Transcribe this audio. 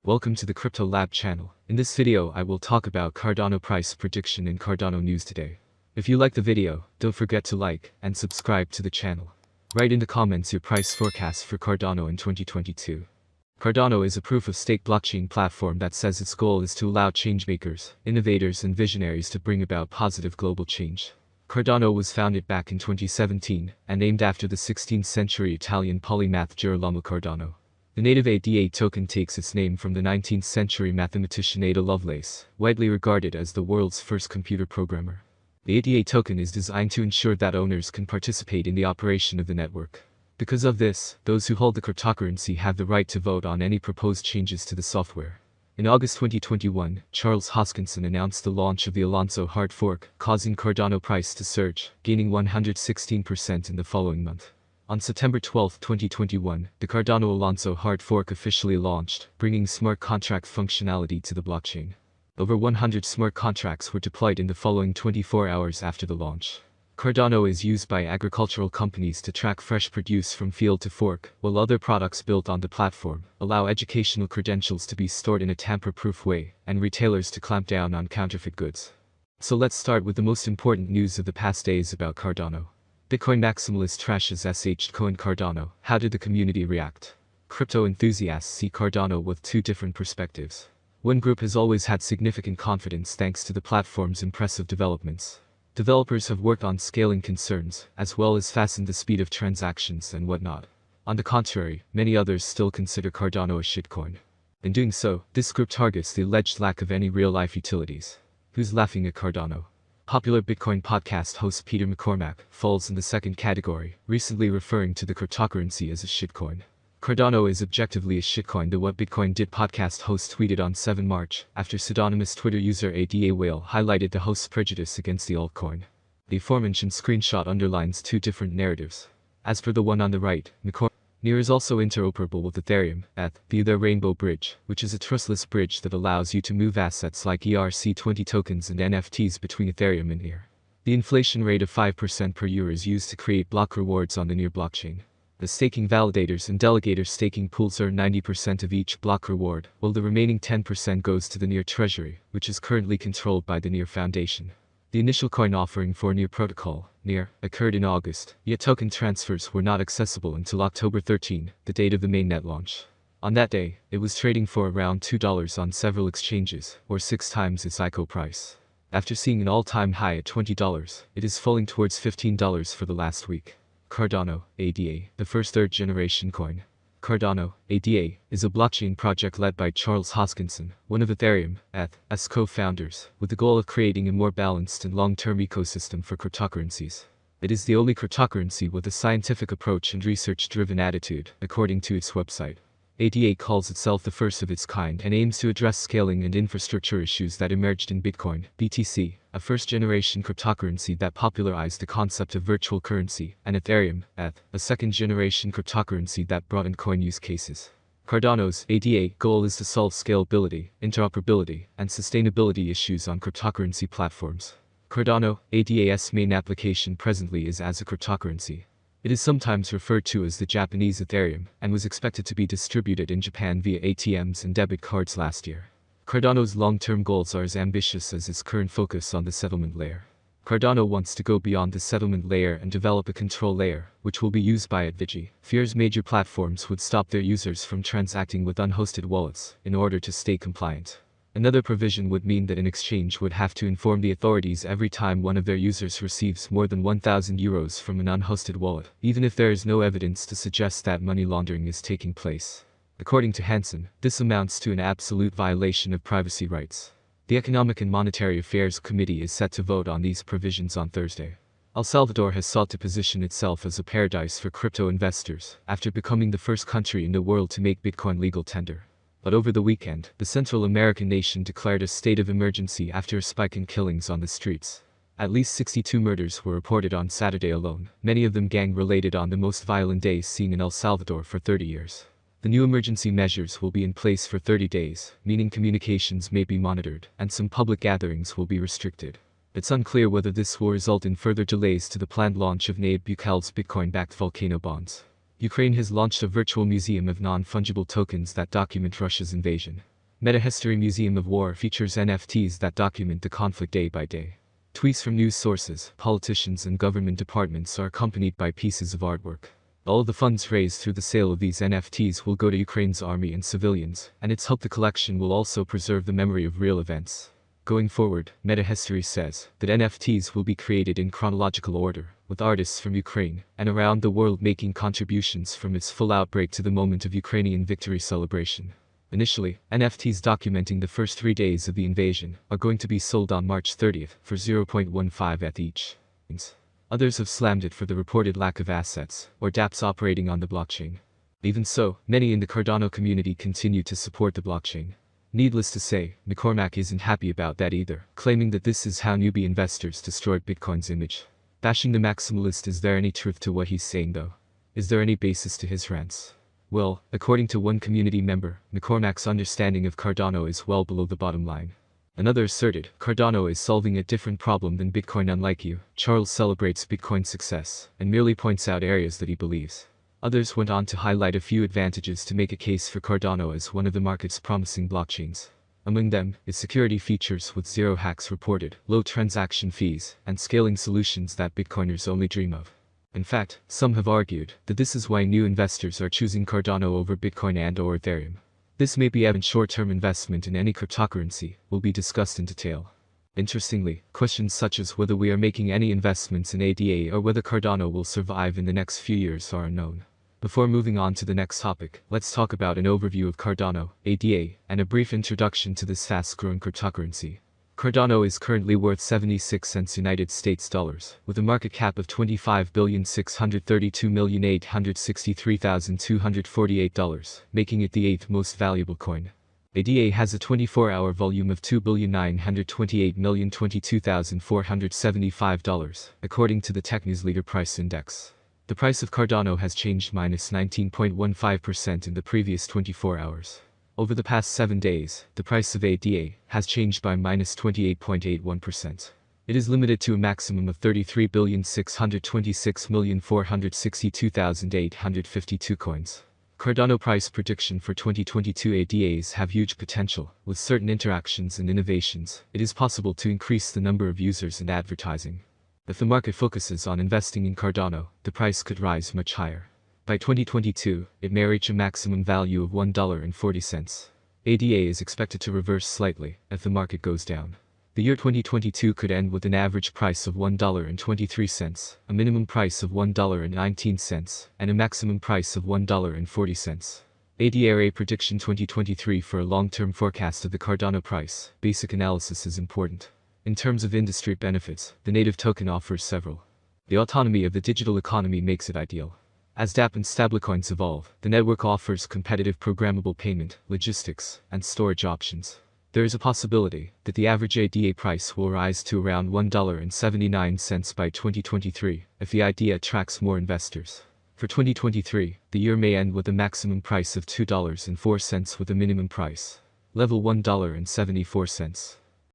Welcome to the Crypto Lab channel. In this video I will talk about Cardano price prediction and Cardano news today. If you like the video, don't forget to like and subscribe to the channel. Write in the comments your price forecast for Cardano in 2022. Cardano is a proof-of-stake blockchain platform that says its goal is to allow changemakers, innovators and visionaries to bring about positive global change. Cardano was founded back in 2017 and named after the 16th century Italian polymath Girolamo Cardano. The native ADA token takes its name from the 19th century mathematician Ada Lovelace, widely regarded as the world's first computer programmer. The ADA token is designed to ensure that owners can participate in the operation of the network. Because of this, those who hold the cryptocurrency have the right to vote on any proposed changes to the software. In August 2021, Charles Hoskinson announced the launch of the Alonso hard fork, causing Cardano price to surge, gaining 116% in the following month. On September 12, 2021, the Cardano Alonso hard fork officially launched, bringing smart contract functionality to the blockchain. Over 100 smart contracts were deployed in the following 24 hours after the launch. Cardano is used by agricultural companies to track fresh produce from field to fork, while other products built on the platform allow educational credentials to be stored in a tamper-proof way, and retailers to clamp down on counterfeit goods. So let's start with the most important news of the past days about Cardano. Bitcoin maximalist trashes SH coin Cardano. How did the community react? Crypto enthusiasts see Cardano with two different perspectives. One group has always had significant confidence thanks to the platform's impressive developments. Developers have worked on scaling concerns, as well as fastened the speed of transactions and whatnot. On the contrary, many others still consider Cardano a shitcoin. In doing so, this group targets the alleged lack of any real-life utilities. Who's laughing at Cardano? Popular Bitcoin podcast host Peter McCormack falls in the second category, recently referring to the cryptocurrency as a shitcoin. Cardano is objectively a shitcoin. The What Bitcoin Did podcast host tweeted on 7 March, after pseudonymous Twitter user ADA Whale highlighted the host's prejudice against the altcoin. The aforementioned screenshot underlines two different narratives. As per the one on the right, Near is also interoperable with Ethereum, via their Rainbow Bridge, which is a trustless bridge that allows you to move assets like ERC20 tokens and NFTs between Ethereum and Near. The inflation rate of 5% per year is used to create block rewards on the Near blockchain. The staking validators and delegator staking pools earn 90% of each block reward, while the remaining 10% goes to the Near treasury, which is currently controlled by the Near Foundation. The initial coin offering for Near protocol, Near, occurred in August, yet token transfers were not accessible until October 13, the date of the mainnet launch. On that day, it was trading for around $2 on several exchanges, or 6 times its ICO price. After seeing an all-time high at $20, it is falling towards $15 for the last week. Cardano, Ada, the first third-generation coin. Cardano, Ada, is a blockchain project led by Charles Hoskinson, one of Ethereum's co-founders, with the goal of creating a more balanced and long-term ecosystem for cryptocurrencies. It is the only cryptocurrency with a scientific approach and research-driven attitude, according to its website. Ada calls itself the first of its kind and aims to address scaling and infrastructure issues that emerged in Bitcoin, BTC, a first-generation cryptocurrency that popularized the concept of virtual currency, and Ethereum, a second-generation cryptocurrency that broadened coin use cases. Cardano's Ada goal is to solve scalability, interoperability, and sustainability issues on cryptocurrency platforms. Cardano, Ada's main application presently is as a cryptocurrency. It is sometimes referred to as the Japanese Ethereum, and was expected to be distributed in Japan via ATMs and debit cards last year. Cardano's long-term goals are as ambitious as its current focus on the settlement layer. Cardano wants to go beyond the settlement layer and develop a control layer, which will be used by Advigi. Fears major platforms would stop their users from transacting with unhosted wallets, in order to stay compliant. Another provision would mean that an exchange would have to inform the authorities every time one of their users receives more than €1,000 from an unhosted wallet, even if there is no evidence to suggest that money laundering is taking place. According to Hansen, this amounts to an absolute violation of privacy rights. The Economic and Monetary Affairs Committee is set to vote on these provisions on Thursday. El Salvador has sought to position itself as a paradise for crypto investors, after becoming the first country in the world to make Bitcoin legal tender. But over the weekend, the Central American nation declared a state of emergency after a spike in killings on the streets. At least 62 murders were reported on Saturday alone, many of them gang-related, on the most violent days seen in El Salvador for 30 years. The new emergency measures will be in place for 30 days, meaning communications may be monitored, and some public gatherings will be restricted. It's unclear whether this will result in further delays to the planned launch of Nayib Bukel's Bitcoin-backed volcano bonds. Ukraine has launched a virtual museum of non-fungible tokens that document Russia's invasion. Metahistory Museum of War features NFTs that document the conflict day by day. Tweets from news sources, politicians and government departments are accompanied by pieces of artwork. All the funds raised through the sale of these NFTs will go to Ukraine's army and civilians, and it's hoped the collection will also preserve the memory of real events. Going forward, Metahistory says that NFTs will be created in chronological order, with artists from Ukraine and around the world making contributions from its full outbreak to the moment of Ukrainian victory celebration. Initially, NFTs documenting the first 3 days of the invasion are going to be sold on March 30th for 0.15 ETH each. Others have slammed it for the reported lack of assets or dApps operating on the blockchain. Even so, many in the Cardano community continue to support the blockchain. Needless to say, McCormack isn't happy about that either, claiming that this is how newbie investors destroyed Bitcoin's image. Bashing the maximalist, is there any truth to what he's saying though? Is there any basis to his rants? Well, according to one community member, McCormack's understanding of Cardano is well below the bottom line. Another asserted, Cardano is solving a different problem than Bitcoin. Unlike you, Charles celebrates Bitcoin's success and merely points out areas that he believes. Others went on to highlight a few advantages to make a case for Cardano as one of the market's promising blockchains. Among them, its security features with zero hacks reported, low transaction fees, and scaling solutions that Bitcoiners only dream of. In fact, some have argued that this is why new investors are choosing Cardano over Bitcoin and/or Ethereum. This may be a short-term investment in any cryptocurrency will be discussed in detail. Interestingly, questions such as whether we are making any investments in ADA or whether Cardano will survive in the next few years are unknown. Before moving on to the next topic, let's talk about an overview of Cardano, ADA, and a brief introduction to this fast-growing cryptocurrency. Cardano is currently worth 76 cents United States dollars, with a market cap of $25,632,863,248, making it the 8th most valuable coin. ADA has a 24-hour volume of $2,928,022,475, according to the TechNews Leader Price Index. The price of Cardano has changed -19.15% in the previous 24 hours. Over the past 7 days, the price of ADA has changed by -28.81%. It is limited to a maximum of 33,626,462,852 coins. Cardano price prediction for 2022. ADAs have huge potential. With certain interactions and innovations, it is possible to increase the number of users and advertising. If the market focuses on investing in Cardano, the price could rise much higher. By 2022, it may reach a maximum value of $1.40. ADA is expected to reverse slightly if the market goes down. The year 2022 could end with an average price of $1.23, a minimum price of $1.19, and a maximum price of $1.40. ADA prediction 2023. For a long-term forecast of the Cardano price, basic analysis is important. In terms of industry benefits, the native token offers several. The autonomy of the digital economy makes it ideal. As dApp and stablecoins evolve, the network offers competitive programmable payment, logistics, and storage options. There is a possibility that the average ADA price will rise to around $1.79 by 2023 if the idea attracts more investors. For 2023, the year may end with a maximum price of $2.04 with a minimum price level $1.74.